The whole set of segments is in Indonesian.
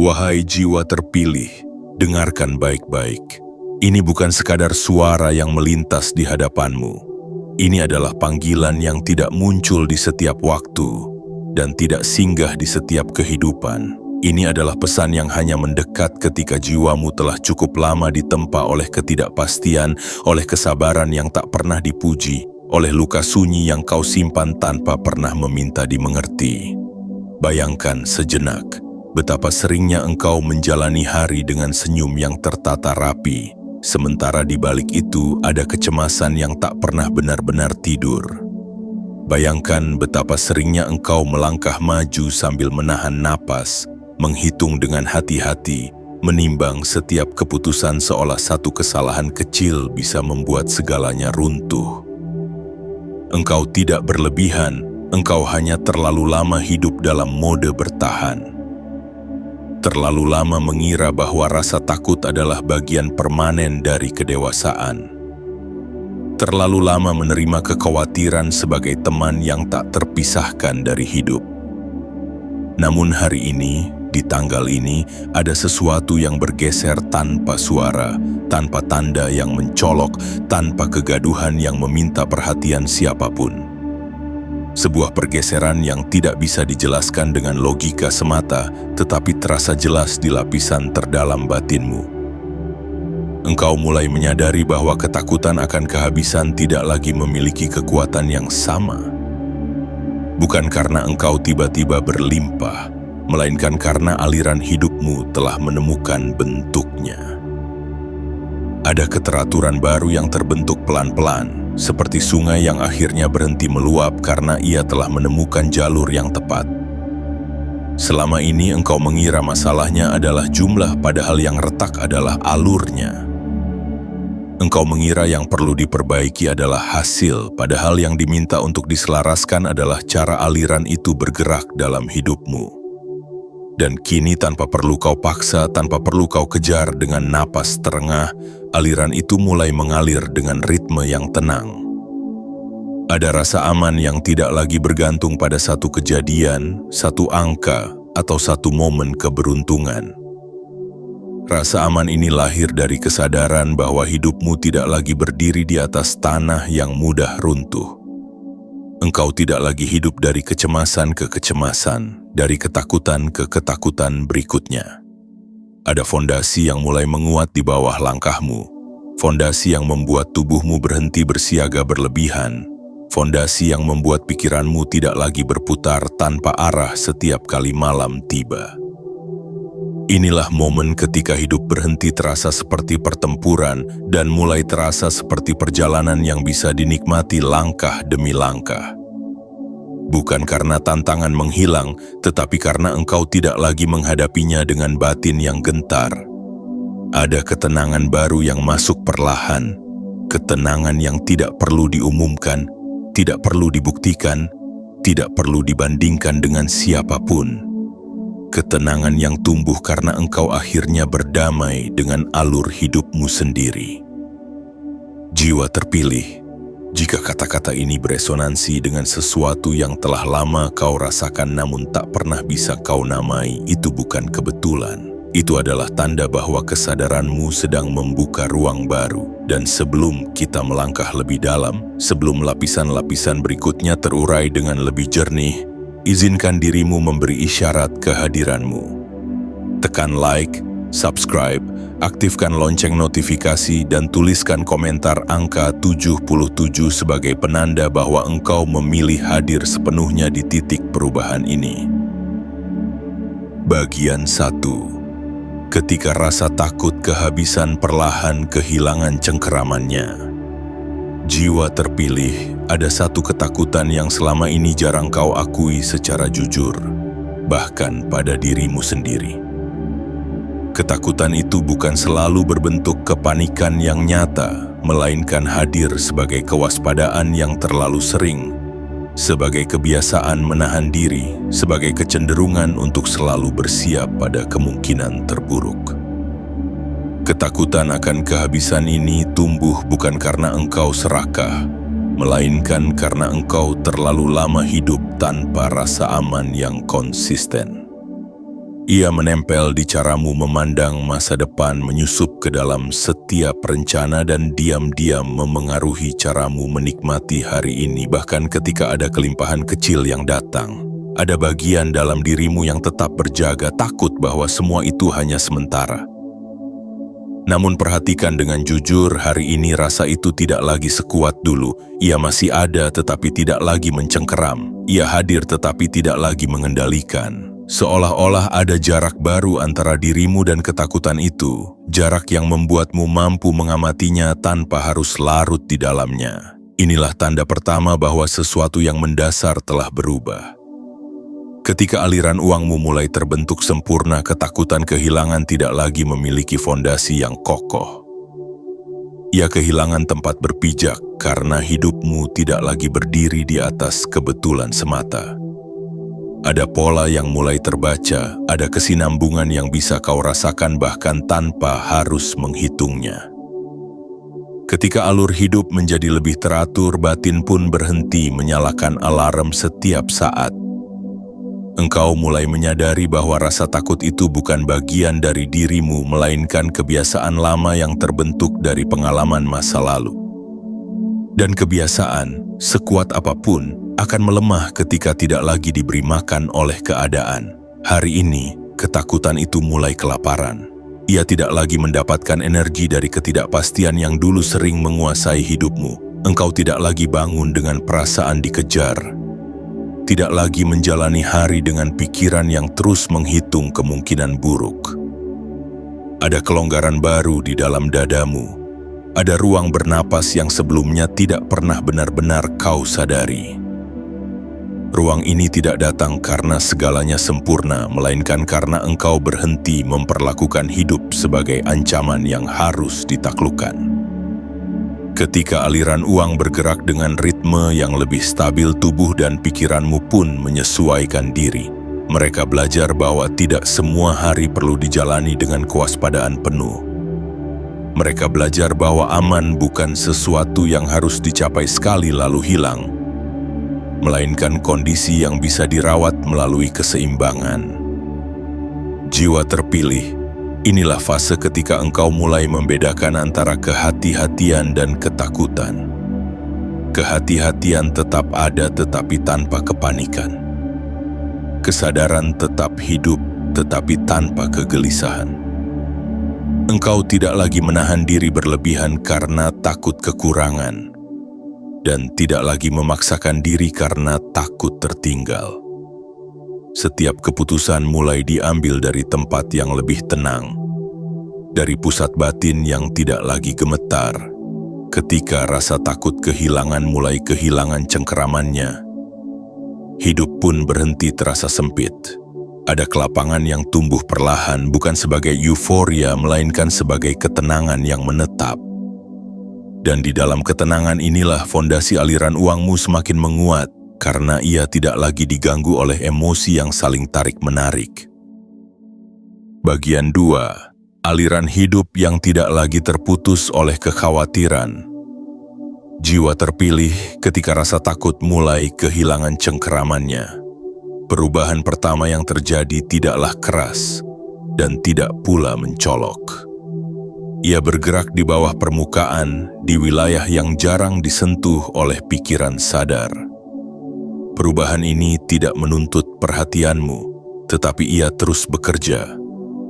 Wahai jiwa terpilih, dengarkan baik-baik. Ini bukan sekadar suara yang melintas di hadapanmu. Ini adalah panggilan yang tidak muncul di setiap waktu dan tidak singgah di setiap kehidupan. Ini adalah pesan yang hanya mendekat ketika jiwamu telah cukup lama ditempa oleh ketidakpastian, oleh kesabaran yang tak pernah dipuji, oleh luka sunyi yang kau simpan tanpa pernah meminta dimengerti. Bayangkan sejenak betapa seringnya engkau menjalani hari dengan senyum yang tertata rapi, sementara di balik itu ada kecemasan yang tak pernah benar-benar tidur. Bayangkan betapa seringnya engkau melangkah maju sambil menahan napas, menghitung dengan hati-hati, menimbang setiap keputusan seolah satu kesalahan kecil bisa membuat segalanya runtuh. Engkau tidak berlebihan, engkau hanya terlalu lama hidup dalam mode bertahan. Terlalu lama mengira bahwa rasa takut adalah bagian permanen dari kedewasaan. Terlalu lama menerima kekhawatiran sebagai teman yang tak terpisahkan dari hidup. Namun hari ini, di tanggal ini, ada sesuatu yang bergeser tanpa suara, tanpa tanda yang mencolok, tanpa kegaduhan yang meminta perhatian siapapun. Sebuah pergeseran yang tidak bisa dijelaskan dengan logika semata, tetapi terasa jelas di lapisan terdalam batinmu. Engkau mulai menyadari bahwa ketakutan akan kehabisan tidak lagi memiliki kekuatan yang sama. Bukan karena engkau tiba-tiba berlimpah, melainkan karena aliran hidupmu telah menemukan bentuknya. Ada keteraturan baru yang terbentuk pelan-pelan, seperti sungai yang akhirnya berhenti meluap karena ia telah menemukan jalur yang tepat. Selama ini engkau mengira masalahnya adalah jumlah, padahal yang retak adalah alurnya. Engkau mengira yang perlu diperbaiki adalah hasil, padahal yang diminta untuk diselaraskan adalah cara aliran itu bergerak dalam hidupmu. Dan kini tanpa perlu kau paksa, tanpa perlu kau kejar dengan napas terengah, aliran itu mulai mengalir dengan ritme yang tenang. Ada rasa aman yang tidak lagi bergantung pada satu kejadian, satu angka, atau satu momen keberuntungan. Rasa aman ini lahir dari kesadaran bahwa hidupmu tidak lagi berdiri di atas tanah yang mudah runtuh. Engkau tidak lagi hidup dari kecemasan ke kecemasan, dari ketakutan ke ketakutan berikutnya. Ada fondasi yang mulai menguat di bawah langkahmu, fondasi yang membuat tubuhmu berhenti bersiaga berlebihan, fondasi yang membuat pikiranmu tidak lagi berputar tanpa arah setiap kali malam tiba. Inilah momen ketika hidup berhenti terasa seperti pertempuran dan mulai terasa seperti perjalanan yang bisa dinikmati langkah demi langkah. Bukan karena tantangan menghilang, tetapi karena engkau tidak lagi menghadapinya dengan batin yang gentar. Ada ketenangan baru yang masuk perlahan, ketenangan yang tidak perlu diumumkan, tidak perlu dibuktikan, tidak perlu dibandingkan dengan siapapun. Ketenangan yang tumbuh karena engkau akhirnya berdamai dengan alur hidupmu sendiri. Jiwa terpilih, jika kata-kata ini beresonansi dengan sesuatu yang telah lama kau rasakan namun tak pernah bisa kau namai, itu bukan kebetulan. Itu adalah tanda bahwa kesadaranmu sedang membuka ruang baru. Dan sebelum kita melangkah lebih dalam, sebelum lapisan-lapisan berikutnya terurai dengan lebih jernih, izinkan dirimu memberi isyarat kehadiranmu. Tekan like, subscribe, aktifkan lonceng notifikasi, dan tuliskan komentar angka 77 sebagai penanda bahwa engkau memilih hadir sepenuhnya di titik perubahan ini. Bagian 1. Ketika rasa takut kehabisan perlahan kehilangan cengkeramannya. Jiwa terpilih, ada satu ketakutan yang selama ini jarang kau akui secara jujur, bahkan pada dirimu sendiri. Ketakutan itu bukan selalu berbentuk kepanikan yang nyata, melainkan hadir sebagai kewaspadaan yang terlalu sering, sebagai kebiasaan menahan diri, sebagai kecenderungan untuk selalu bersiap pada kemungkinan terburuk. Ketakutan akan kehabisan ini tumbuh bukan karena engkau serakah, melainkan karena engkau terlalu lama hidup tanpa rasa aman yang konsisten. Ia menempel di caramu memandang masa depan, menyusup ke dalam setiap rencana dan diam-diam memengaruhi caramu menikmati hari ini. Bahkan ketika ada kelimpahan kecil yang datang, ada bagian dalam dirimu yang tetap berjaga, takut bahwa semua itu hanya sementara. Namun perhatikan dengan jujur, hari ini rasa itu tidak lagi sekuat dulu. Ia masih ada tetapi tidak lagi mencengkeram. Ia hadir tetapi tidak lagi mengendalikan. Seolah-olah ada jarak baru antara dirimu dan ketakutan itu. Jarak yang membuatmu mampu mengamatinya tanpa harus larut di dalamnya. Inilah tanda pertama bahwa sesuatu yang mendasar telah berubah. Ketika aliran uangmu mulai terbentuk sempurna, ketakutan kehilangan tidak lagi memiliki fondasi yang kokoh. Ia kehilangan tempat berpijak karena hidupmu tidak lagi berdiri di atas kebetulan semata. Ada pola yang mulai terbaca, ada kesinambungan yang bisa kau rasakan bahkan tanpa harus menghitungnya. Ketika alur hidup menjadi lebih teratur, batin pun berhenti menyalakan alarm setiap saat. Engkau mulai menyadari bahwa rasa takut itu bukan bagian dari dirimu, melainkan kebiasaan lama yang terbentuk dari pengalaman masa lalu. Dan kebiasaan, sekuat apapun, akan melemah ketika tidak lagi diberi makan oleh keadaan. Hari ini, ketakutan itu mulai kelaparan. Ia tidak lagi mendapatkan energi dari ketidakpastian yang dulu sering menguasai hidupmu. Engkau tidak lagi bangun dengan perasaan dikejar. Tidak lagi menjalani hari dengan pikiran yang terus menghitung kemungkinan buruk. Ada kelonggaran baru di dalam dadamu. Ada ruang bernapas yang sebelumnya tidak pernah benar-benar kau sadari. Ruang ini tidak datang karena segalanya sempurna, melainkan karena engkau berhenti memperlakukan hidup sebagai ancaman yang harus ditaklukkan. Ketika aliran uang bergerak dengan ritme yang lebih stabil, tubuh dan pikiranmu pun menyesuaikan diri. Mereka belajar bahwa tidak semua hari perlu dijalani dengan kewaspadaan penuh. Mereka belajar bahwa aman bukan sesuatu yang harus dicapai sekali lalu hilang, melainkan kondisi yang bisa dirawat melalui keseimbangan. Jiwa terpilih, inilah fase ketika engkau mulai membedakan antara kehati-hatian dan ketakutan. Kehati-hatian tetap ada tetapi tanpa kepanikan. Kesadaran tetap hidup tetapi tanpa kegelisahan. Engkau tidak lagi menahan diri berlebihan karena takut kekurangan, dan tidak lagi memaksakan diri karena takut tertinggal. Setiap keputusan mulai diambil dari tempat yang lebih tenang, dari pusat batin yang tidak lagi gemetar. Ketika rasa takut kehilangan mulai kehilangan cengkeramannya, hidup pun berhenti terasa sempit. Ada kelapangan yang tumbuh perlahan, bukan sebagai euforia, melainkan sebagai ketenangan yang menetap. Dan di dalam ketenangan inilah fondasi aliran uangmu semakin menguat, karena ia tidak lagi diganggu oleh emosi yang saling tarik-menarik. Bagian 2. Aliran hidup yang tidak lagi terputus oleh kekhawatiran. Jiwa terpilih ketika rasa takut mulai kehilangan cengkeramannya. Perubahan pertama yang terjadi tidaklah keras dan tidak pula mencolok. Ia bergerak di bawah permukaan, di wilayah yang jarang disentuh oleh pikiran sadar. Perubahan ini tidak menuntut perhatianmu, tetapi ia terus bekerja,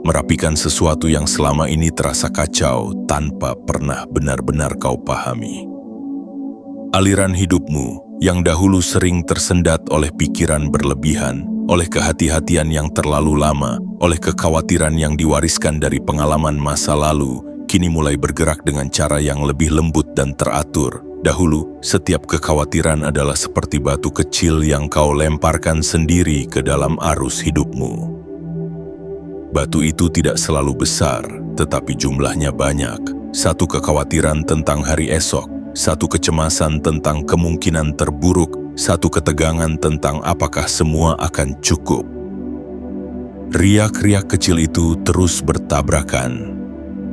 merapikan sesuatu yang selama ini terasa kacau tanpa pernah benar-benar kau pahami. Aliran hidupmu yang dahulu sering tersendat oleh pikiran berlebihan, oleh kehati-hatian yang terlalu lama, oleh kekhawatiran yang diwariskan dari pengalaman masa lalu, kini mulai bergerak dengan cara yang lebih lembut dan teratur. Dahulu, setiap kekhawatiran adalah seperti batu kecil yang kau lemparkan sendiri ke dalam arus hidupmu. Batu itu tidak selalu besar, tetapi jumlahnya banyak. Satu kekhawatiran tentang hari esok, satu kecemasan tentang kemungkinan terburuk, satu ketegangan tentang apakah semua akan cukup. Riak-riak kecil itu terus bertabrakan,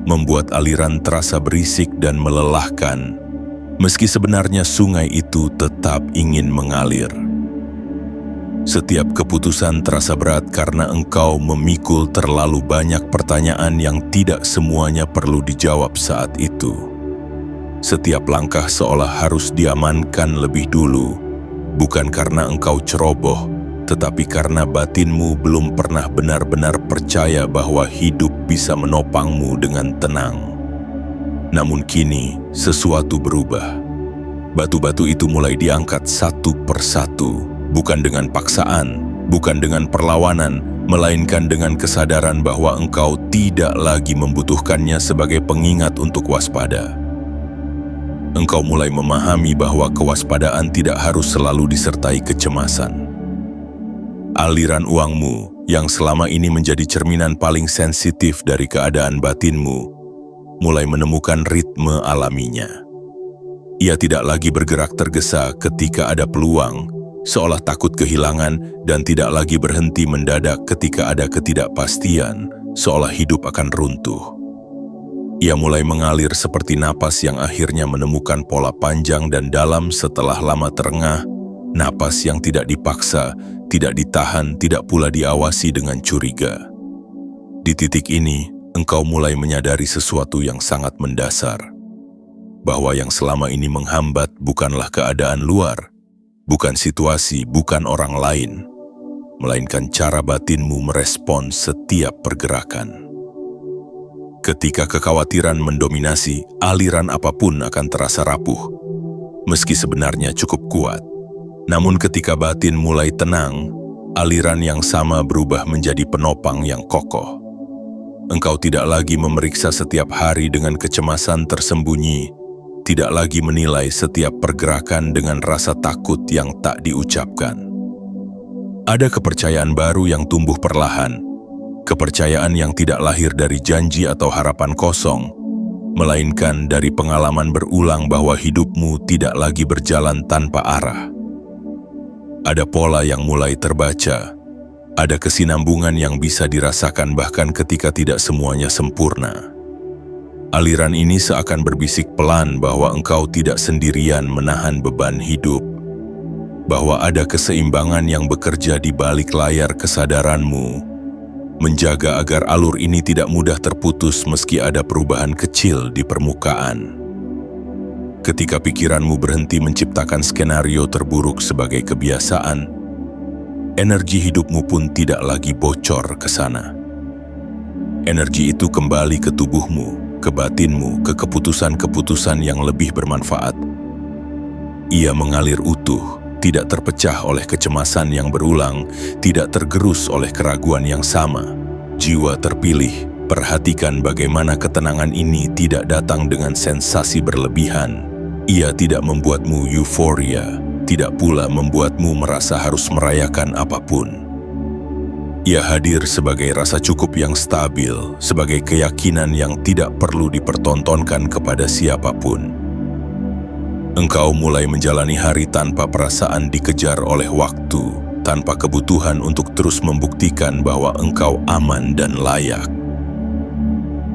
membuat aliran terasa berisik dan melelahkan, meski sebenarnya sungai itu tetap ingin mengalir. Setiap keputusan terasa berat karena engkau memikul terlalu banyak pertanyaan yang tidak semuanya perlu dijawab saat itu. Setiap langkah seolah harus diamankan lebih dulu, bukan karena engkau ceroboh, tetapi karena batinmu belum pernah benar-benar percaya bahwa hidup bisa menopangmu dengan tenang. Namun kini, sesuatu berubah. Batu-batu itu mulai diangkat satu persatu, bukan dengan paksaan, bukan dengan perlawanan, melainkan dengan kesadaran bahwa engkau tidak lagi membutuhkannya sebagai pengingat untuk waspada. Engkau mulai memahami bahwa kewaspadaan tidak harus selalu disertai kecemasan. Aliran uangmu, yang selama ini menjadi cerminan paling sensitif dari keadaan batinmu, mulai menemukan ritme alaminya. Ia tidak lagi bergerak tergesa ketika ada peluang, seolah takut kehilangan, dan tidak lagi berhenti mendadak ketika ada ketidakpastian, seolah hidup akan runtuh. Ia mulai mengalir seperti napas yang akhirnya menemukan pola panjang dan dalam setelah lama terengah, napas yang tidak dipaksa, tidak ditahan, tidak pula diawasi dengan curiga. Di titik ini, engkau mulai menyadari sesuatu yang sangat mendasar, bahwa yang selama ini menghambat bukanlah keadaan luar, bukan situasi, bukan orang lain, melainkan cara batinmu merespon setiap pergerakan. Ketika kekhawatiran mendominasi, aliran apapun akan terasa rapuh, meski sebenarnya cukup kuat. Namun ketika batin mulai tenang, aliran yang sama berubah menjadi penopang yang kokoh. Engkau tidak lagi memeriksa setiap hari dengan kecemasan tersembunyi, tidak lagi menilai setiap pergerakan dengan rasa takut yang tak diucapkan. Ada kepercayaan baru yang tumbuh perlahan, kepercayaan yang tidak lahir dari janji atau harapan kosong, melainkan dari pengalaman berulang bahwa hidupmu tidak lagi berjalan tanpa arah. Ada pola yang mulai terbaca, ada kesinambungan yang bisa dirasakan bahkan ketika tidak semuanya sempurna. Aliran ini seakan berbisik pelan bahwa engkau tidak sendirian menahan beban hidup, bahwa ada keseimbangan yang bekerja di balik layar kesadaranmu, menjaga agar alur ini tidak mudah terputus meski ada perubahan kecil di permukaan. Ketika pikiranmu berhenti menciptakan skenario terburuk sebagai kebiasaan, energi hidupmu pun tidak lagi bocor ke sana. Energi itu kembali ke tubuhmu, ke batinmu, ke keputusan-keputusan yang lebih bermanfaat. Ia mengalir utuh, tidak terpecah oleh kecemasan yang berulang, tidak tergerus oleh keraguan yang sama. Jiwa terpilih, perhatikan bagaimana ketenangan ini tidak datang dengan sensasi berlebihan. Ia tidak membuatmu euforia, tidak pula membuatmu merasa harus merayakan apapun. Ia hadir sebagai rasa cukup yang stabil, sebagai keyakinan yang tidak perlu dipertontonkan kepada siapapun. Engkau mulai menjalani hari tanpa perasaan dikejar oleh waktu, tanpa kebutuhan untuk terus membuktikan bahwa engkau aman dan layak.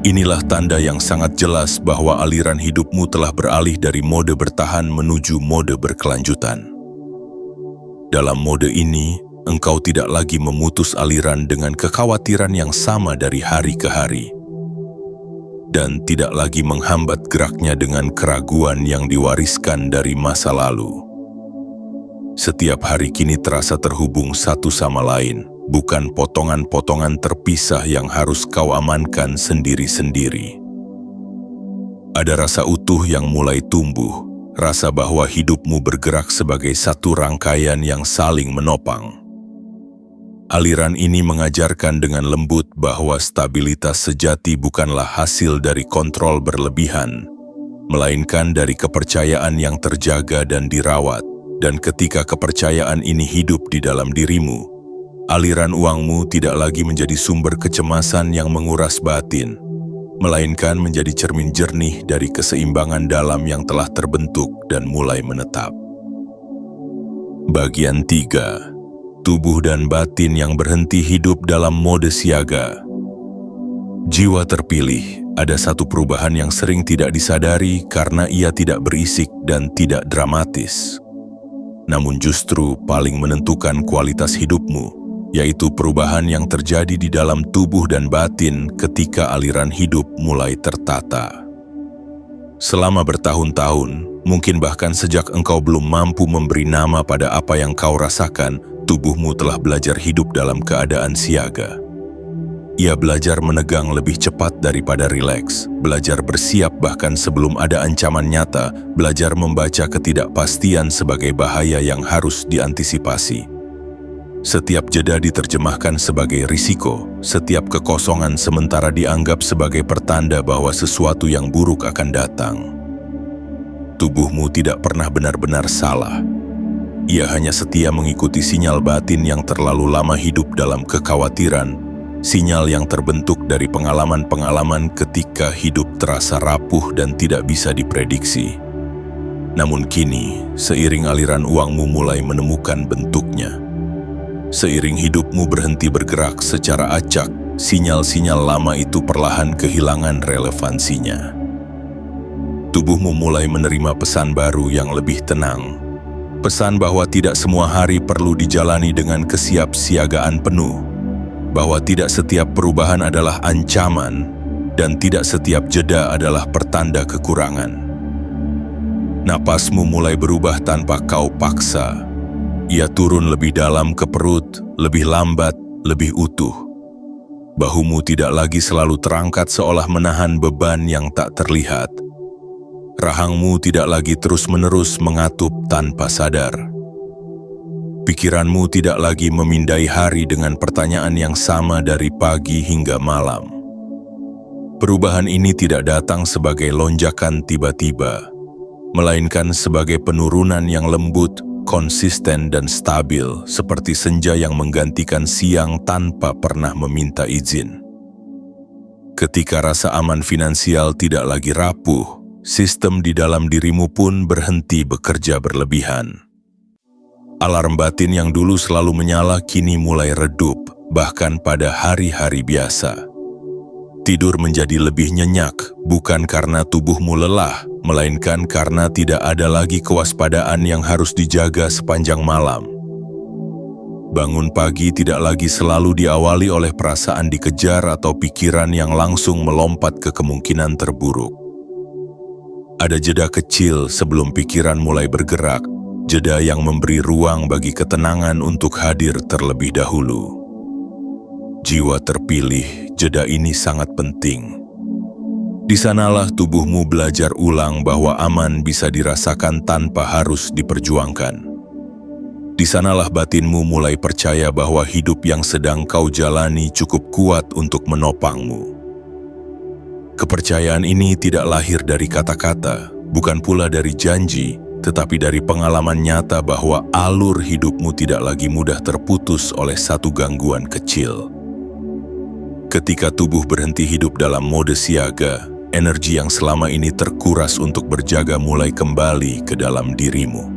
Inilah tanda yang sangat jelas bahwa aliran hidupmu telah beralih dari mode bertahan menuju mode berkelanjutan. Dalam mode ini, engkau tidak lagi memutus aliran dengan kekhawatiran yang sama dari hari ke hari, dan tidak lagi menghambat geraknya dengan keraguan yang diwariskan dari masa lalu. Setiap hari kini terasa terhubung satu sama lain, bukan potongan-potongan terpisah yang harus kau amankan sendiri-sendiri. Ada rasa utuh yang mulai tumbuh, rasa bahwa hidupmu bergerak sebagai satu rangkaian yang saling menopang. Aliran ini mengajarkan dengan lembut bahwa stabilitas sejati bukanlah hasil dari kontrol berlebihan, melainkan dari kepercayaan yang terjaga dan dirawat. Dan ketika kepercayaan ini hidup di dalam dirimu, aliran uangmu tidak lagi menjadi sumber kecemasan yang menguras batin, melainkan menjadi cermin jernih dari keseimbangan dalam yang telah terbentuk dan mulai menetap. Bagian 3. Tubuh dan batin yang berhenti hidup dalam mode siaga. Jiwa terpilih, ada satu perubahan yang sering tidak disadari karena ia tidak berisik dan tidak dramatis. namun justru paling menentukan kualitas hidupmu, yaitu perubahan yang terjadi di dalam tubuh dan batin ketika aliran hidup mulai tertata. Selama bertahun-tahun, mungkin bahkan sejak engkau belum mampu memberi nama pada apa yang kau rasakan, tubuhmu telah belajar hidup dalam keadaan siaga. Ia belajar menegang lebih cepat daripada rileks, belajar bersiap bahkan sebelum ada ancaman nyata, belajar membaca ketidakpastian sebagai bahaya yang harus diantisipasi. Setiap jeda diterjemahkan sebagai risiko, setiap kekosongan sementara dianggap sebagai pertanda bahwa sesuatu yang buruk akan datang. Tubuhmu tidak pernah benar-benar salah. Ia hanya setia mengikuti sinyal batin yang terlalu lama hidup dalam kekhawatiran, sinyal yang terbentuk dari pengalaman-pengalaman ketika hidup terasa rapuh dan tidak bisa diprediksi. Namun kini, seiring aliran uangmu mulai menemukan bentuknya, seiring hidupmu berhenti bergerak secara acak, sinyal-sinyal lama itu perlahan kehilangan relevansinya. Tubuhmu mulai menerima pesan baru yang lebih tenang. Pesan bahwa tidak semua hari perlu dijalani dengan kesiapsiagaan penuh, bahwa tidak setiap perubahan adalah ancaman, dan tidak setiap jeda adalah pertanda kekurangan. Napasmu mulai berubah tanpa kau paksa. Ia turun lebih dalam ke perut, lebih lambat, lebih utuh. Bahumu tidak lagi selalu terangkat seolah menahan beban yang tak terlihat. Rahangmu tidak lagi terus-menerus mengatup tanpa sadar. Pikiranmu tidak lagi memindai hari dengan pertanyaan yang sama dari pagi hingga malam. Perubahan ini tidak datang sebagai lonjakan tiba-tiba, melainkan sebagai penurunan yang lembut, konsisten dan stabil, seperti senja yang menggantikan siang tanpa pernah meminta izin. Ketika rasa aman finansial tidak lagi rapuh, sistem di dalam dirimu pun berhenti bekerja berlebihan. Alarm batin yang dulu selalu menyala kini mulai redup, bahkan pada hari-hari biasa. Tidur menjadi lebih nyenyak, bukan karena tubuhmu lelah, melainkan karena tidak ada lagi kewaspadaan yang harus dijaga sepanjang malam. Bangun pagi tidak lagi selalu diawali oleh perasaan dikejar atau pikiran yang langsung melompat ke kemungkinan terburuk. Ada jeda kecil sebelum pikiran mulai bergerak, jeda yang memberi ruang bagi ketenangan untuk hadir terlebih dahulu. Jiwa terpilih, jeda ini sangat penting. Di sanalah tubuhmu belajar ulang bahwa aman bisa dirasakan tanpa harus diperjuangkan. Di sanalah batinmu mulai percaya bahwa hidup yang sedang kau jalani cukup kuat untuk menopangmu. Kepercayaan ini tidak lahir dari kata-kata, bukan pula dari janji, tetapi dari pengalaman nyata bahwa alur hidupmu tidak lagi mudah terputus oleh satu gangguan kecil. Ketika tubuh berhenti hidup dalam mode siaga, energi yang selama ini terkuras untuk berjaga mulai kembali ke dalam dirimu.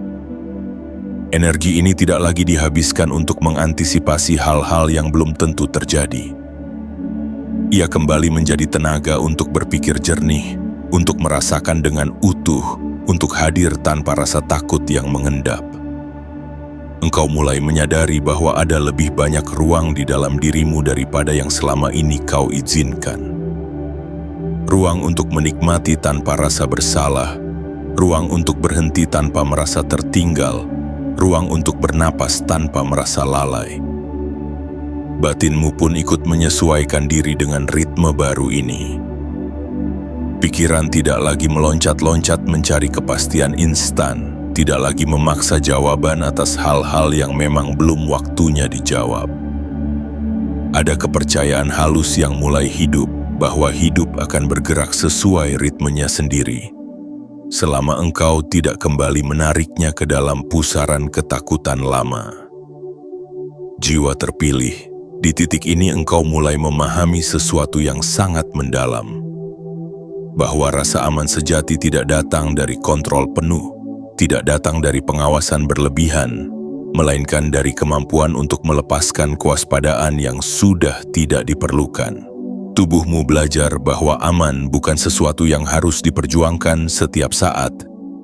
Energi ini tidak lagi dihabiskan untuk mengantisipasi hal-hal yang belum tentu terjadi. Ia kembali menjadi tenaga untuk berpikir jernih, untuk merasakan dengan utuh, untuk hadir tanpa rasa takut yang mengendap. Engkau mulai menyadari bahwa ada lebih banyak ruang di dalam dirimu daripada yang selama ini kau izinkan. Ruang untuk menikmati tanpa rasa bersalah, ruang untuk berhenti tanpa merasa tertinggal, ruang untuk bernapas tanpa merasa lalai. Batinmu pun ikut menyesuaikan diri dengan ritme baru ini. Pikiran tidak lagi meloncat-loncat mencari kepastian instan, tidak lagi memaksa jawaban atas hal-hal yang memang belum waktunya dijawab. Ada kepercayaan halus yang mulai hidup, bahwa hidup akan bergerak sesuai ritmenya sendiri, selama engkau tidak kembali menariknya ke dalam pusaran ketakutan lama. Jiwa terpilih, di titik ini engkau mulai memahami sesuatu yang sangat mendalam. Bahwa rasa aman sejati tidak datang dari kontrol penuh, tidak datang dari pengawasan berlebihan, melainkan dari kemampuan untuk melepaskan kewaspadaan yang sudah tidak diperlukan. Tubuhmu belajar bahwa aman bukan sesuatu yang harus diperjuangkan setiap saat,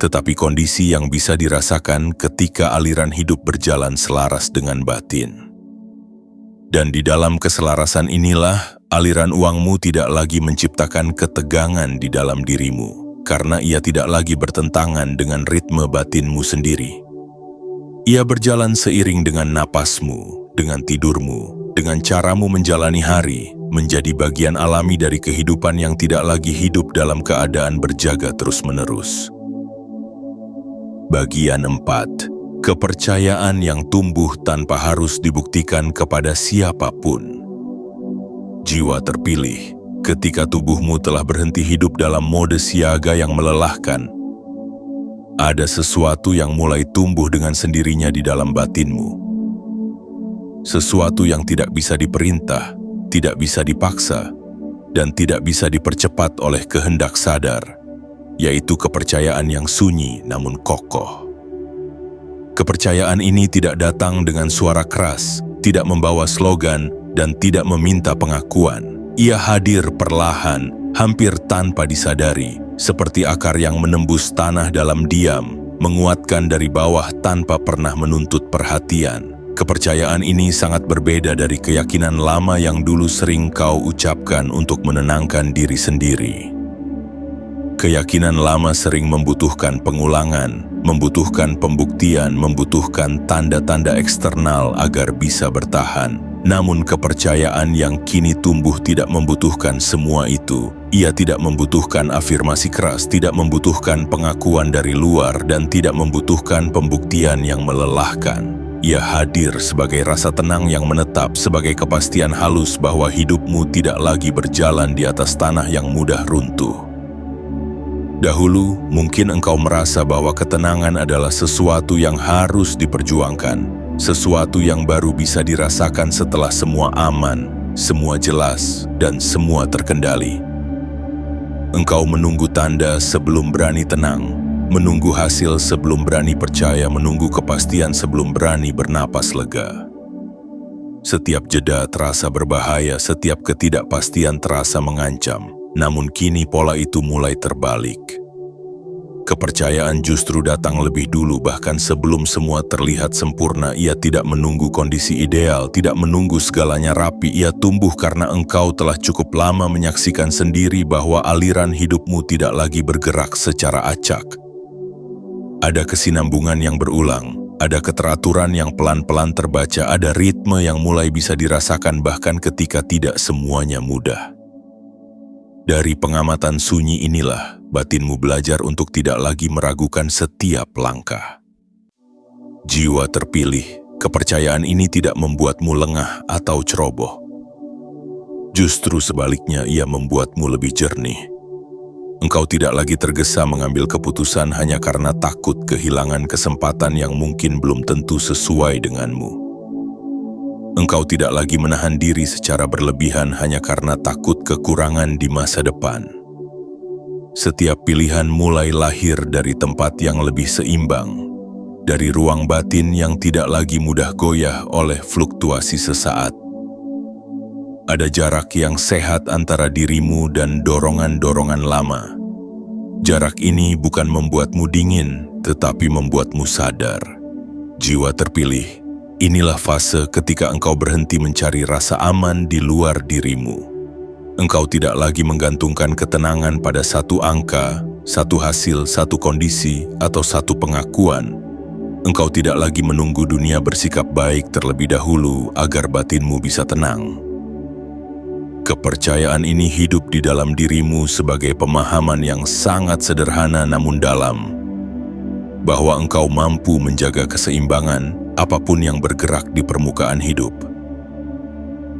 tetapi kondisi yang bisa dirasakan ketika aliran hidup berjalan selaras dengan batin. Dan di dalam keselarasan inilah, aliran uangmu tidak lagi menciptakan ketegangan di dalam dirimu, karena ia tidak lagi bertentangan dengan ritme batinmu sendiri. Ia berjalan seiring dengan napasmu, dengan tidurmu, dengan caramu menjalani hari, menjadi bagian alami dari kehidupan yang tidak lagi hidup dalam keadaan berjaga terus-menerus. Bagian 4. Kepercayaan yang tumbuh tanpa harus dibuktikan kepada siapapun. Jiwa terpilih, ketika tubuhmu telah berhenti hidup dalam mode siaga yang melelahkan, ada sesuatu yang mulai tumbuh dengan sendirinya di dalam batinmu. Sesuatu yang tidak bisa diperintah, tidak bisa dipaksa, dan tidak bisa dipercepat oleh kehendak sadar, yaitu kepercayaan yang sunyi namun kokoh. Kepercayaan ini tidak datang dengan suara keras, tidak membawa slogan, dan tidak meminta pengakuan. Ia hadir perlahan, hampir tanpa disadari, seperti akar yang menembus tanah dalam diam, menguatkan dari bawah tanpa pernah menuntut perhatian. Kepercayaan ini sangat berbeda dari keyakinan lama yang dulu sering kau ucapkan untuk menenangkan diri sendiri. Keyakinan lama sering membutuhkan pengulangan, membutuhkan pembuktian, membutuhkan tanda-tanda eksternal agar bisa bertahan. Namun kepercayaan yang kini tumbuh tidak membutuhkan semua itu. Ia tidak membutuhkan afirmasi keras, tidak membutuhkan pengakuan dari luar, dan tidak membutuhkan pembuktian yang melelahkan. Ia hadir sebagai rasa tenang yang menetap, sebagai kepastian halus bahwa hidupmu tidak lagi berjalan di atas tanah yang mudah runtuh. Dahulu, mungkin engkau merasa bahwa ketenangan adalah sesuatu yang harus diperjuangkan, sesuatu yang baru bisa dirasakan setelah semua aman, semua jelas, dan semua terkendali. Engkau menunggu tanda sebelum berani tenang, menunggu hasil sebelum berani percaya, menunggu kepastian sebelum berani bernapas lega. Setiap jeda terasa berbahaya, setiap ketidakpastian terasa mengancam. Namun kini pola itu mulai terbalik. Kepercayaan justru datang lebih dulu, bahkan sebelum semua terlihat sempurna. Ia tidak menunggu kondisi ideal, tidak menunggu segalanya rapi. Ia tumbuh karena engkau telah cukup lama menyaksikan sendiri bahwa aliran hidupmu tidak lagi bergerak secara acak. Ada kesinambungan yang berulang, ada keteraturan yang pelan-pelan terbaca, ada ritme yang mulai bisa dirasakan bahkan ketika tidak semuanya mudah. Dari pengamatan sunyi inilah, batinmu belajar untuk tidak lagi meragukan setiap langkah. Jiwa terpilih, kepercayaan ini tidak membuatmu lengah atau ceroboh. Justru sebaliknya, ia membuatmu lebih jernih. Engkau tidak lagi tergesa mengambil keputusan hanya karena takut kehilangan kesempatan yang mungkin belum tentu sesuai denganmu. Engkau tidak lagi menahan diri secara berlebihan hanya karena takut kekurangan di masa depan. Setiap pilihan mulai lahir dari tempat yang lebih seimbang, dari ruang batin yang tidak lagi mudah goyah oleh fluktuasi sesaat. Ada jarak yang sehat antara dirimu dan dorongan-dorongan lama. Jarak ini bukan membuatmu dingin, tetapi membuatmu sadar. Jiwa terpilih. Inilah fase ketika engkau berhenti mencari rasa aman di luar dirimu. Engkau tidak lagi menggantungkan ketenangan pada satu angka, satu hasil, satu kondisi, atau satu pengakuan. Engkau tidak lagi menunggu dunia bersikap baik terlebih dahulu agar batinmu bisa tenang. Kepercayaan ini hidup di dalam dirimu sebagai pemahaman yang sangat sederhana namun dalam, bahwa engkau mampu menjaga keseimbangan apapun yang bergerak di permukaan hidup.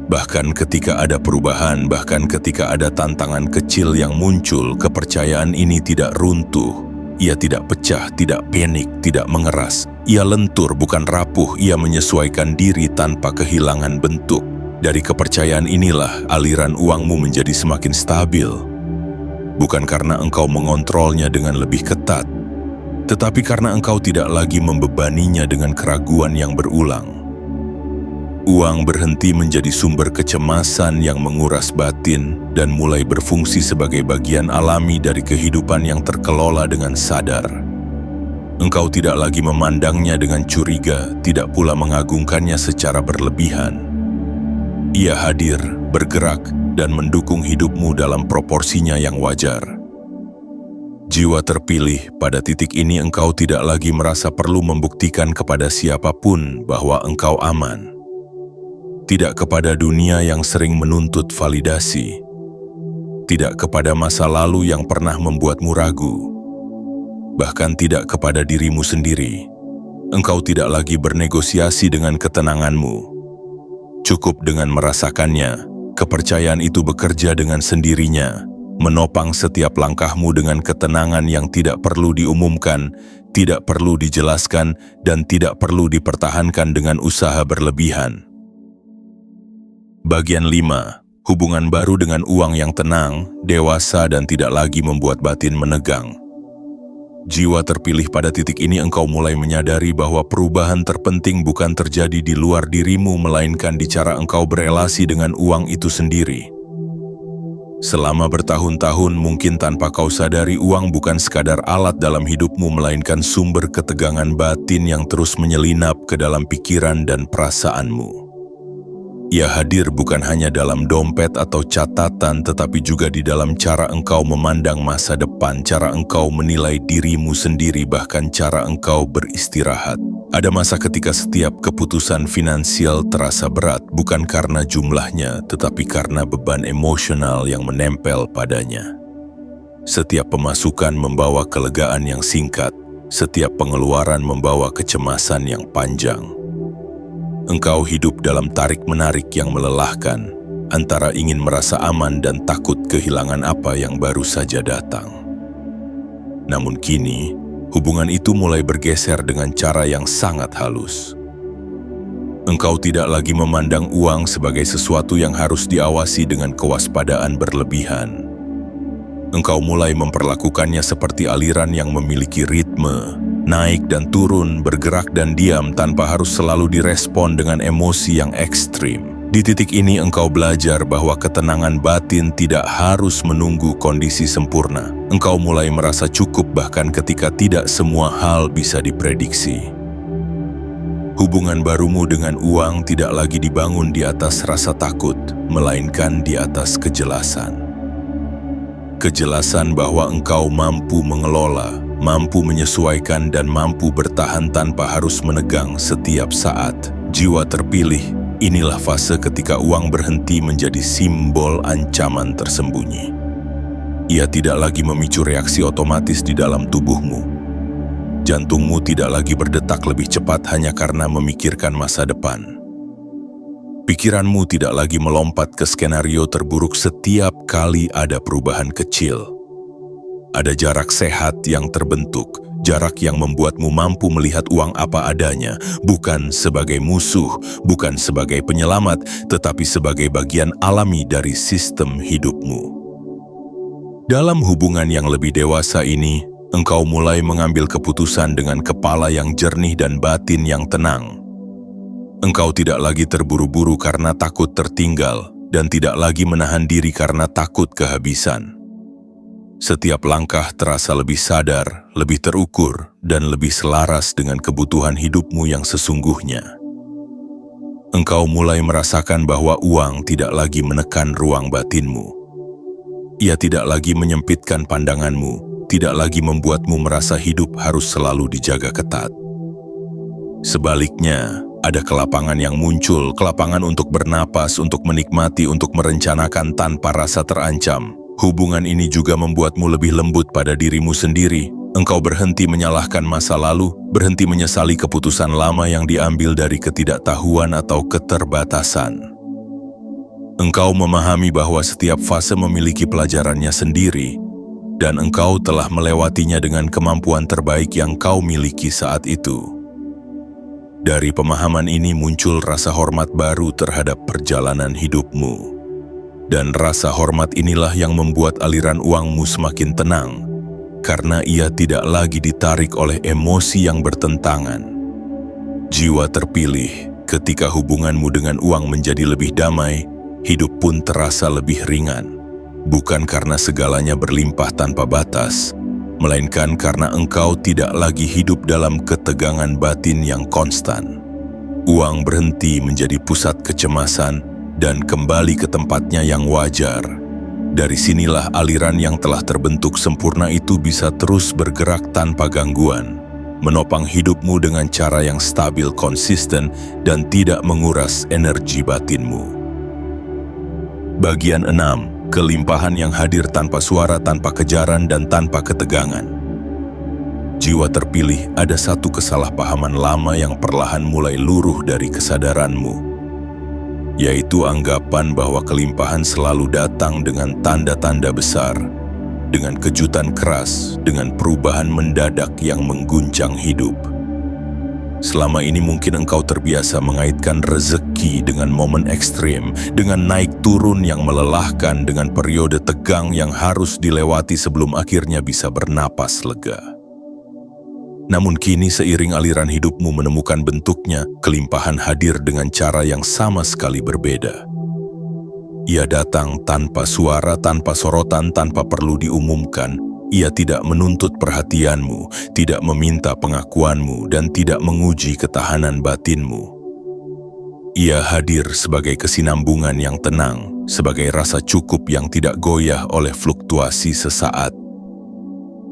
Bahkan ketika ada perubahan, bahkan ketika ada tantangan kecil yang muncul, kepercayaan ini tidak runtuh. Ia tidak pecah, tidak panik, tidak mengeras. Ia lentur, bukan rapuh. Ia menyesuaikan diri tanpa kehilangan bentuk. Dari kepercayaan inilah aliran uangmu menjadi semakin stabil. Bukan karena engkau mengontrolnya dengan lebih ketat, tetapi karena engkau tidak lagi membebaninya dengan keraguan yang berulang. Uang berhenti menjadi sumber kecemasan yang menguras batin dan mulai berfungsi sebagai bagian alami dari kehidupan yang terkelola dengan sadar. Engkau tidak lagi memandangnya dengan curiga, tidak pula mengagungkannya secara berlebihan. Ia hadir, bergerak, dan mendukung hidupmu dalam proporsinya yang wajar. Jiwa terpilih, pada titik ini engkau tidak lagi merasa perlu membuktikan kepada siapapun bahwa engkau aman. Tidak kepada dunia yang sering menuntut validasi. Tidak kepada masa lalu yang pernah membuatmu ragu. Bahkan tidak kepada dirimu sendiri. Engkau tidak lagi bernegosiasi dengan ketenanganmu. Cukup dengan merasakannya, kepercayaan itu bekerja dengan sendirinya, menopang setiap langkahmu dengan ketenangan yang tidak perlu diumumkan, tidak perlu dijelaskan, dan tidak perlu dipertahankan dengan usaha berlebihan. Bagian 5. Hubungan baru dengan uang yang tenang, dewasa, dan tidak lagi membuat batin menegang. Jiwa terpilih, pada titik ini engkau mulai menyadari bahwa perubahan terpenting bukan terjadi di luar dirimu, melainkan di cara engkau berelasi dengan uang itu sendiri. Selama bertahun-tahun mungkin tanpa kau sadari, uang bukan sekadar alat dalam hidupmu, melainkan sumber ketegangan batin yang terus menyelinap ke dalam pikiran dan perasaanmu. Ia hadir bukan hanya dalam dompet atau catatan, tetapi juga di dalam cara engkau memandang masa depan, cara engkau menilai dirimu sendiri, bahkan cara engkau beristirahat. Ada masa ketika setiap keputusan finansial terasa berat, bukan karena jumlahnya, tetapi karena beban emosional yang menempel padanya. Setiap pemasukan membawa kelegaan yang singkat, setiap pengeluaran membawa kecemasan yang panjang. Engkau hidup dalam tarik-menarik yang melelahkan, antara ingin merasa aman dan takut kehilangan apa yang baru saja datang. Namun kini, hubungan itu mulai bergeser dengan cara yang sangat halus. Engkau tidak lagi memandang uang sebagai sesuatu yang harus diawasi dengan kewaspadaan berlebihan. Engkau mulai memperlakukannya seperti aliran yang memiliki ritme, naik dan turun, bergerak dan diam tanpa harus selalu direspon dengan emosi yang ekstrim. Di titik ini engkau belajar bahwa ketenangan batin tidak harus menunggu kondisi sempurna. Engkau mulai merasa cukup bahkan ketika tidak semua hal bisa diprediksi. Hubungan barumu dengan uang tidak lagi dibangun di atas rasa takut, melainkan di atas kejelasan. Kejelasan bahwa engkau mampu mengelola, mampu menyesuaikan, dan mampu bertahan tanpa harus menegang setiap saat. Jiwa terpilih, inilah fase ketika uang berhenti menjadi simbol ancaman tersembunyi. Ia tidak lagi memicu reaksi otomatis di dalam tubuhmu. Jantungmu tidak lagi berdetak lebih cepat hanya karena memikirkan masa depan. Pikiranmu tidak lagi melompat ke skenario terburuk setiap kali ada perubahan kecil. Ada jarak sehat yang terbentuk, jarak yang membuatmu mampu melihat uang apa adanya, bukan sebagai musuh, bukan sebagai penyelamat, tetapi sebagai bagian alami dari sistem hidupmu. Dalam hubungan yang lebih dewasa ini, engkau mulai mengambil keputusan dengan kepala yang jernih dan batin yang tenang. Engkau tidak lagi terburu-buru karena takut tertinggal, dan tidak lagi menahan diri karena takut kehabisan. Setiap langkah terasa lebih sadar, lebih terukur, dan lebih selaras dengan kebutuhan hidupmu yang sesungguhnya. Engkau mulai merasakan bahwa uang tidak lagi menekan ruang batinmu. Ia tidak lagi menyempitkan pandanganmu, tidak lagi membuatmu merasa hidup harus selalu dijaga ketat. Sebaliknya, ada kelapangan yang muncul, kelapangan untuk bernapas, untuk menikmati, untuk merencanakan tanpa rasa terancam. Hubungan ini juga membuatmu lebih lembut pada dirimu sendiri. Engkau berhenti menyalahkan masa lalu, berhenti menyesali keputusan lama yang diambil dari ketidaktahuan atau keterbatasan. Engkau memahami bahwa setiap fase memiliki pelajarannya sendiri, dan engkau telah melewatinya dengan kemampuan terbaik yang kau miliki saat itu. Dari pemahaman ini muncul rasa hormat baru terhadap perjalanan hidupmu. Dan rasa hormat inilah yang membuat aliran uangmu semakin tenang, karena ia tidak lagi ditarik oleh emosi yang bertentangan. Jiwa terpilih, ketika hubunganmu dengan uang menjadi lebih damai, hidup pun terasa lebih ringan. Bukan karena segalanya berlimpah tanpa batas, melainkan karena engkau tidak lagi hidup dalam ketegangan batin yang konstan. Uang berhenti menjadi pusat kecemasan dan kembali ke tempatnya yang wajar. Dari sinilah aliran yang telah terbentuk sempurna itu bisa terus bergerak tanpa gangguan, menopang hidupmu dengan cara yang stabil, konsisten, dan tidak menguras energi batinmu. Bagian 6. Kelimpahan yang hadir tanpa suara, tanpa kejaran, dan tanpa ketegangan. Jiwa terpilih, ada satu kesalahpahaman lama yang perlahan mulai luruh dari kesadaranmu, yaitu anggapan bahwa kelimpahan selalu datang dengan tanda-tanda besar, dengan kejutan keras, dengan perubahan mendadak yang mengguncang hidup. Selama ini mungkin engkau terbiasa mengaitkan rezeki dengan momen ekstrim, dengan naik turun yang melelahkan, dengan periode tegang yang harus dilewati sebelum akhirnya bisa bernapas lega. Namun kini seiring aliran hidupmu menemukan bentuknya, kelimpahan hadir dengan cara yang sama sekali berbeda. Ia datang tanpa suara, tanpa sorotan, tanpa perlu diumumkan. Ia tidak menuntut perhatianmu, tidak meminta pengakuanmu, dan tidak menguji ketahanan batinmu. Ia hadir sebagai kesinambungan yang tenang, sebagai rasa cukup yang tidak goyah oleh fluktuasi sesaat.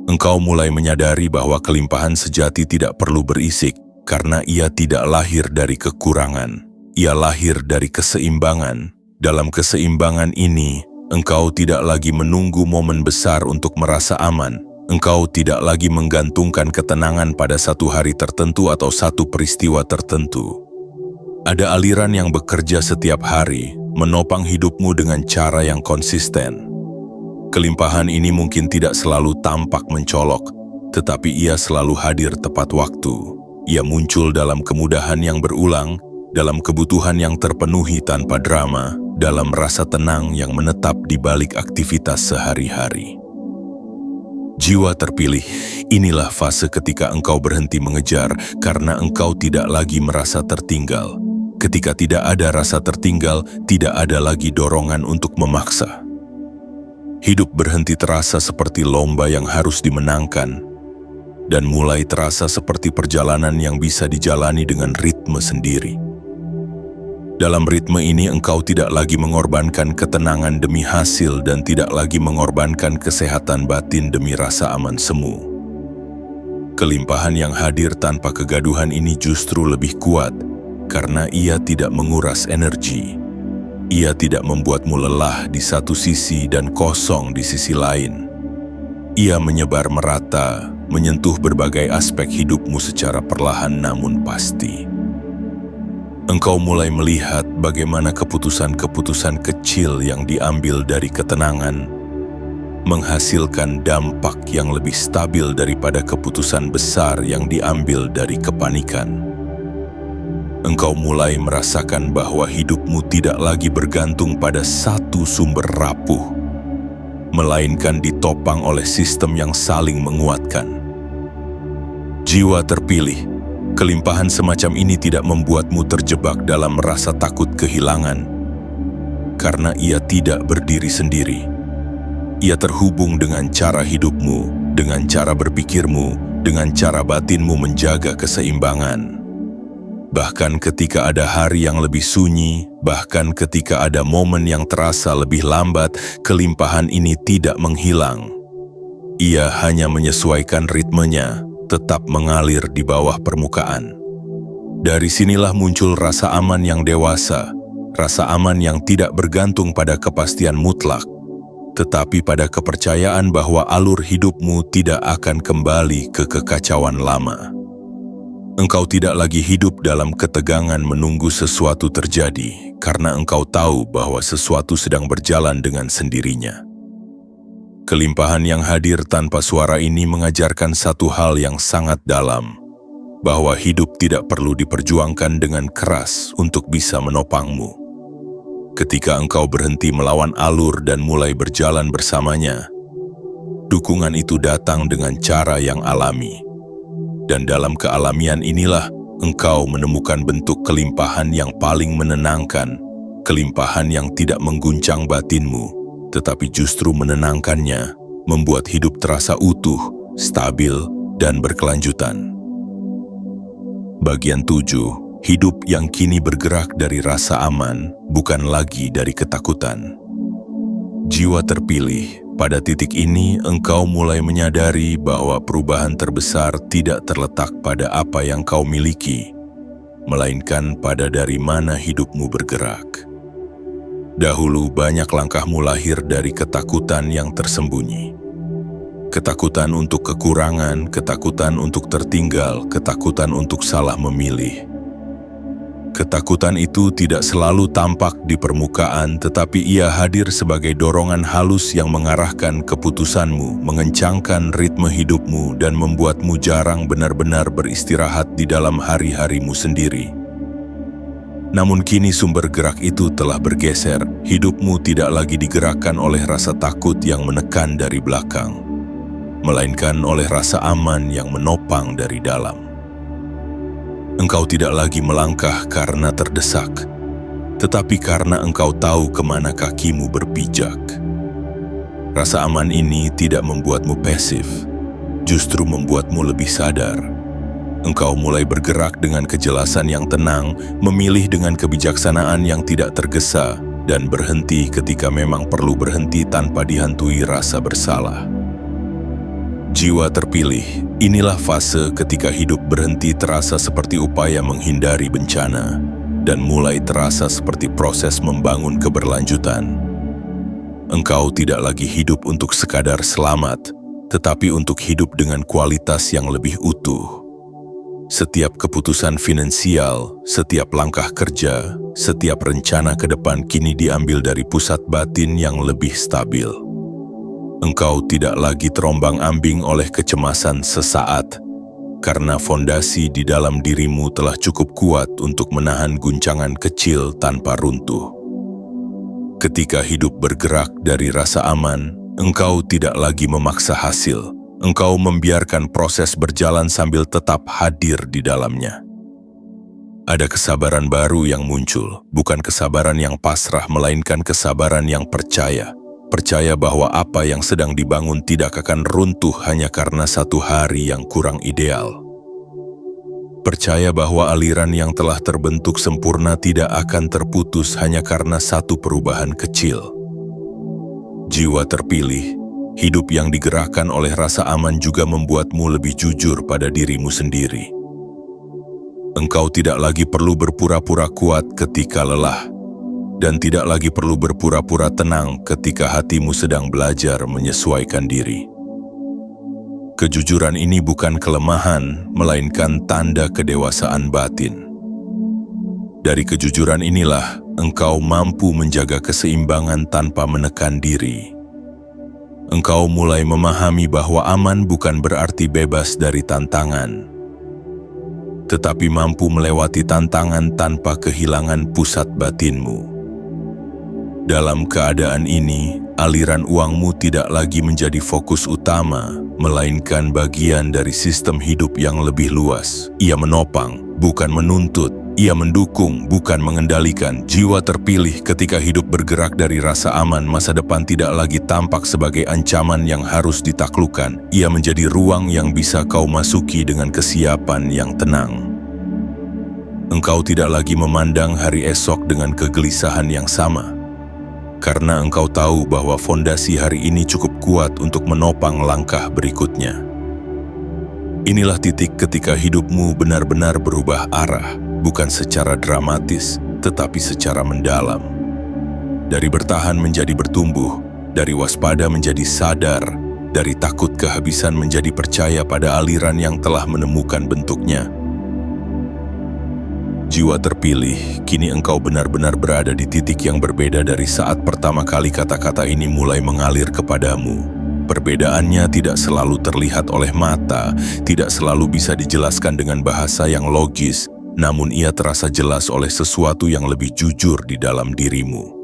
Engkau mulai menyadari bahwa kelimpahan sejati tidak perlu berisik, karena ia tidak lahir dari kekurangan. Ia lahir dari keseimbangan. Dalam keseimbangan ini, engkau tidak lagi menunggu momen besar untuk merasa aman. Engkau tidak lagi menggantungkan ketenangan pada satu hari tertentu atau satu peristiwa tertentu. Ada aliran yang bekerja setiap hari, menopang hidupmu dengan cara yang konsisten. Kelimpahan ini mungkin tidak selalu tampak mencolok, tetapi ia selalu hadir tepat waktu. Ia muncul dalam kemudahan yang berulang, dalam kebutuhan yang terpenuhi tanpa drama, dalam rasa tenang yang menetap di balik aktivitas sehari-hari. Jiwa terpilih, inilah fase ketika engkau berhenti mengejar karena engkau tidak lagi merasa tertinggal. Ketika tidak ada rasa tertinggal, tidak ada lagi dorongan untuk memaksa. Hidup berhenti terasa seperti lomba yang harus dimenangkan, dan mulai terasa seperti perjalanan yang bisa dijalani dengan ritme sendiri. Dalam ritme ini engkau tidak lagi mengorbankan ketenangan demi hasil dan tidak lagi mengorbankan kesehatan batin demi rasa aman semu. Kelimpahan yang hadir tanpa kegaduhan ini justru lebih kuat karena ia tidak menguras energi. Ia tidak membuatmu lelah di satu sisi dan kosong di sisi lain. Ia menyebar merata, menyentuh berbagai aspek hidupmu secara perlahan namun pasti. Engkau mulai melihat bagaimana keputusan-keputusan kecil yang diambil dari ketenangan menghasilkan dampak yang lebih stabil daripada keputusan besar yang diambil dari kepanikan. Engkau mulai merasakan bahwa hidupmu tidak lagi bergantung pada satu sumber rapuh, melainkan ditopang oleh sistem yang saling menguatkan. Jiwa terpilih, kelimpahan semacam ini tidak membuatmu terjebak dalam rasa takut kehilangan, karena ia tidak berdiri sendiri. Ia terhubung dengan cara hidupmu, dengan cara berpikirmu, dengan cara batinmu menjaga keseimbangan. Bahkan ketika ada hari yang lebih sunyi, bahkan ketika ada momen yang terasa lebih lambat, kelimpahan ini tidak menghilang. Ia hanya menyesuaikan ritmenya, tetap mengalir di bawah permukaan. Dari sinilah muncul rasa aman yang dewasa, rasa aman yang tidak bergantung pada kepastian mutlak, tetapi pada kepercayaan bahwa alur hidupmu tidak akan kembali ke kekacauan lama. Engkau tidak lagi hidup dalam ketegangan menunggu sesuatu terjadi, karena engkau tahu bahwa sesuatu sedang berjalan dengan sendirinya. Kelimpahan yang hadir tanpa suara ini mengajarkan satu hal yang sangat dalam, bahwa hidup tidak perlu diperjuangkan dengan keras untuk bisa menopangmu. Ketika engkau berhenti melawan alur dan mulai berjalan bersamanya, dukungan itu datang dengan cara yang alami. Dan dalam kealamian inilah engkau menemukan bentuk kelimpahan yang paling menenangkan, kelimpahan yang tidak mengguncang batinmu, tetapi justru menenangkannya, membuat hidup terasa utuh, stabil, dan berkelanjutan. Bagian 7. Hidup yang kini bergerak dari rasa aman, bukan lagi dari ketakutan. Jiwa terpilih, pada titik ini engkau mulai menyadari bahwa perubahan terbesar tidak terletak pada apa yang kau miliki, melainkan pada dari mana hidupmu bergerak. Dahulu banyak langkahmu lahir dari ketakutan yang tersembunyi. Ketakutan untuk kekurangan, ketakutan untuk tertinggal, ketakutan untuk salah memilih. Ketakutan itu tidak selalu tampak di permukaan, tetapi ia hadir sebagai dorongan halus yang mengarahkan keputusanmu, mengencangkan ritme hidupmu, dan membuatmu jarang benar-benar beristirahat di dalam hari-harimu sendiri. Namun kini sumber gerak itu telah bergeser, hidupmu tidak lagi digerakkan oleh rasa takut yang menekan dari belakang, melainkan oleh rasa aman yang menopang dari dalam. Engkau tidak lagi melangkah karena terdesak, tetapi karena engkau tahu kemana kakimu berpijak. Rasa aman ini tidak membuatmu pasif, justru membuatmu lebih sadar. Engkau mulai bergerak dengan kejelasan yang tenang, memilih dengan kebijaksanaan yang tidak tergesa, dan berhenti ketika memang perlu berhenti tanpa dihantui rasa bersalah. Jiwa terpilih, inilah fase ketika hidup berhenti terasa seperti upaya menghindari bencana, dan mulai terasa seperti proses membangun keberlanjutan. Engkau tidak lagi hidup untuk sekadar selamat, tetapi untuk hidup dengan kualitas yang lebih utuh. Setiap keputusan finansial, setiap langkah kerja, setiap rencana ke depan kini diambil dari pusat batin yang lebih stabil. Engkau tidak lagi terombang-ambing oleh kecemasan sesaat, karena fondasi di dalam dirimu telah cukup kuat untuk menahan guncangan kecil tanpa runtuh. Ketika hidup bergerak dari rasa aman, engkau tidak lagi memaksa hasil. Engkau membiarkan proses berjalan sambil tetap hadir di dalamnya. Ada kesabaran baru yang muncul, bukan kesabaran yang pasrah, melainkan kesabaran yang percaya. Percaya bahwa apa yang sedang dibangun tidak akan runtuh hanya karena satu hari yang kurang ideal. Percaya bahwa aliran yang telah terbentuk sempurna tidak akan terputus hanya karena satu perubahan kecil. Jiwa terpilih, hidup yang digerakkan oleh rasa aman juga membuatmu lebih jujur pada dirimu sendiri. Engkau tidak lagi perlu berpura-pura kuat ketika lelah, dan tidak lagi perlu berpura-pura tenang ketika hatimu sedang belajar menyesuaikan diri. Kejujuran ini bukan kelemahan, melainkan tanda kedewasaan batin. Dari kejujuran inilah, engkau mampu menjaga keseimbangan tanpa menekan diri. Engkau mulai memahami bahwa aman bukan berarti bebas dari tantangan, tetapi mampu melewati tantangan tanpa kehilangan pusat batinmu. Dalam keadaan ini, aliran uangmu tidak lagi menjadi fokus utama, melainkan bagian dari sistem hidup yang lebih luas. Ia menopang, bukan menuntut. Ia mendukung, bukan mengendalikan. Jiwa terpilih ketika hidup bergerak dari rasa aman, masa depan tidak lagi tampak sebagai ancaman yang harus ditaklukkan. Ia menjadi ruang yang bisa kau masuki dengan kesiapan yang tenang. Engkau tidak lagi memandang hari esok dengan kegelisahan yang sama, karena engkau tahu bahwa fondasi hari ini cukup kuat untuk menopang langkah berikutnya. Inilah titik ketika hidupmu benar-benar berubah arah, bukan secara dramatis, tetapi secara mendalam. Dari bertahan menjadi bertumbuh, dari waspada menjadi sadar, dari takut kehabisan menjadi percaya pada aliran yang telah menemukan bentuknya. Jiwa terpilih, kini engkau benar-benar berada di titik yang berbeda dari saat pertama kali kata-kata ini mulai mengalir kepadamu. Perbedaannya tidak selalu terlihat oleh mata, tidak selalu bisa dijelaskan dengan bahasa yang logis, namun ia terasa jelas oleh sesuatu yang lebih jujur di dalam dirimu.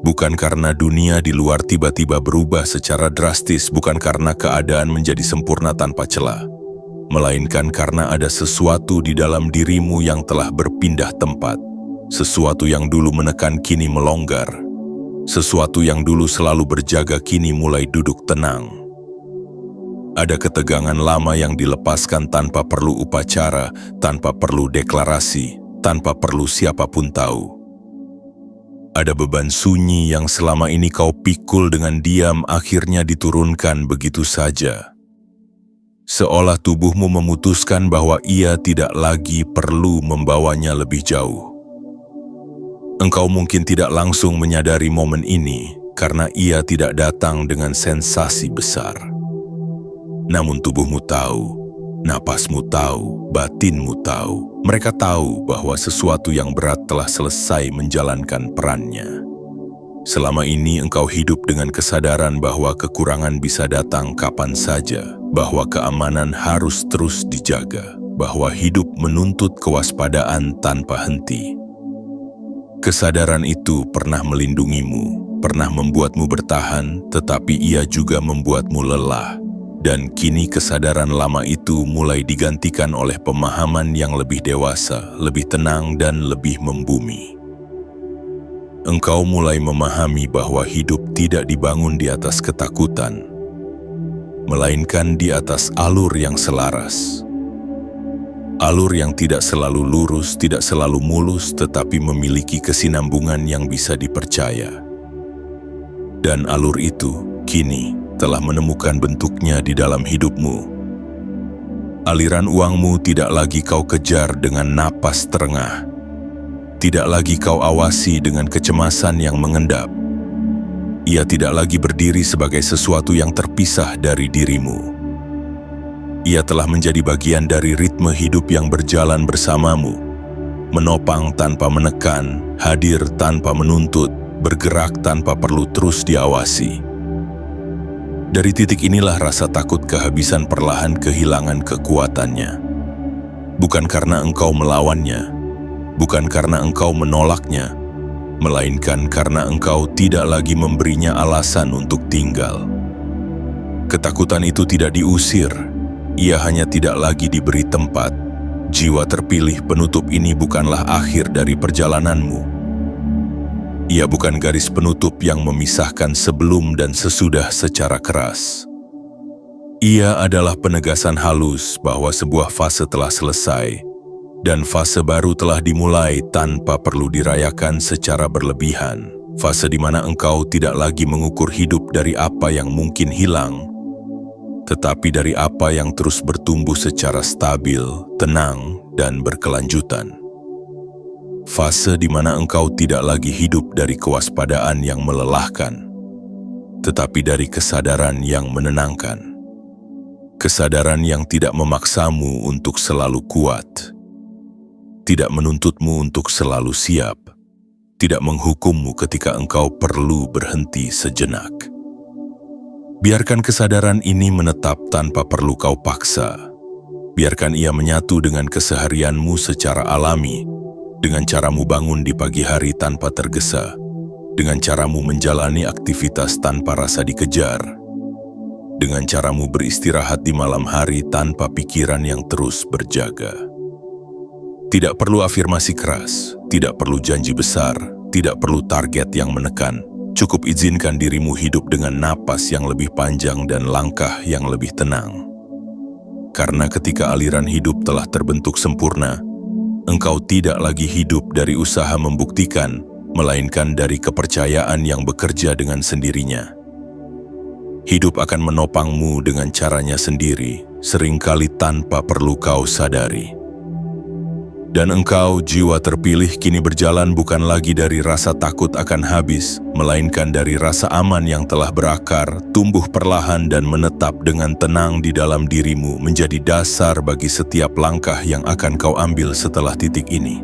Bukan karena dunia di luar tiba-tiba berubah secara drastis, bukan karena keadaan menjadi sempurna tanpa celah, melainkan karena ada sesuatu di dalam dirimu yang telah berpindah tempat. Sesuatu yang dulu menekan kini melonggar. Sesuatu yang dulu selalu berjaga kini mulai duduk tenang. Ada ketegangan lama yang dilepaskan tanpa perlu upacara, tanpa perlu deklarasi, tanpa perlu siapapun tahu. Ada beban sunyi yang selama ini kau pikul dengan diam akhirnya diturunkan begitu saja. Seolah tubuhmu memutuskan bahwa ia tidak lagi perlu membawanya lebih jauh. Engkau mungkin tidak langsung menyadari momen ini karena ia tidak datang dengan sensasi besar. Namun tubuhmu tahu, napasmu tahu, batinmu tahu. Mereka tahu bahwa sesuatu yang berat telah selesai menjalankan perannya. Selama ini engkau hidup dengan kesadaran bahwa kekurangan bisa datang kapan saja, bahwa keamanan harus terus dijaga, bahwa hidup menuntut kewaspadaan tanpa henti. Kesadaran itu pernah melindungimu, pernah membuatmu bertahan, tetapi ia juga membuatmu lelah. Dan kini kesadaran lama itu mulai digantikan oleh pemahaman yang lebih dewasa, lebih tenang dan lebih membumi. Engkau mulai memahami bahwa hidup tidak dibangun di atas ketakutan, melainkan di atas alur yang selaras. Alur yang tidak selalu lurus, tidak selalu mulus, tetapi memiliki kesinambungan yang bisa dipercaya. Dan alur itu, kini, telah menemukan bentuknya di dalam hidupmu. Aliran uangmu tidak lagi kau kejar dengan napas terengah. Tidak lagi kau awasi dengan kecemasan yang mengendap. Ia tidak lagi berdiri sebagai sesuatu yang terpisah dari dirimu. Ia telah menjadi bagian dari ritme hidup yang berjalan bersamamu, menopang tanpa menekan, hadir tanpa menuntut, bergerak tanpa perlu terus diawasi. Dari titik inilah rasa takut kehabisan perlahan kehilangan kekuatannya. Bukan karena engkau melawannya, bukan karena engkau menolaknya, melainkan karena engkau tidak lagi memberinya alasan untuk tinggal. Ketakutan itu tidak diusir, ia hanya tidak lagi diberi tempat. Jiwa terpilih penutup ini bukanlah akhir dari perjalananmu. Ia bukan garis penutup yang memisahkan sebelum dan sesudah secara keras. Ia adalah penegasan halus bahwa sebuah fase telah selesai dan fase baru telah dimulai tanpa perlu dirayakan secara berlebihan. Fase di mana engkau tidak lagi mengukur hidup dari apa yang mungkin hilang, tetapi dari apa yang terus bertumbuh secara stabil, tenang, dan berkelanjutan. Fase di mana engkau tidak lagi hidup dari kewaspadaan yang melelahkan, tetapi dari kesadaran yang menenangkan. Kesadaran yang tidak memaksamu untuk selalu kuat, tidak menuntutmu untuk selalu siap, tidak menghukummu ketika engkau perlu berhenti sejenak. Biarkan kesadaran ini menetap tanpa perlu kau paksa. Biarkan ia menyatu dengan keseharianmu secara alami, dengan caramu bangun di pagi hari tanpa tergesa, dengan caramu menjalani aktivitas tanpa rasa dikejar, dengan caramu beristirahat di malam hari tanpa pikiran yang terus berjaga. Tidak perlu afirmasi keras, tidak perlu janji besar, tidak perlu target yang menekan. Cukup izinkan dirimu hidup dengan napas yang lebih panjang dan langkah yang lebih tenang. Karena ketika aliran hidup telah terbentuk sempurna, engkau tidak lagi hidup dari usaha membuktikan, melainkan dari kepercayaan yang bekerja dengan sendirinya. Hidup akan menopangmu dengan caranya sendiri, seringkali tanpa perlu kau sadari. Dan engkau, jiwa terpilih, kini berjalan bukan lagi dari rasa takut akan habis, melainkan dari rasa aman yang telah berakar, tumbuh perlahan dan menetap dengan tenang di dalam dirimu, menjadi dasar bagi setiap langkah yang akan kau ambil setelah titik ini.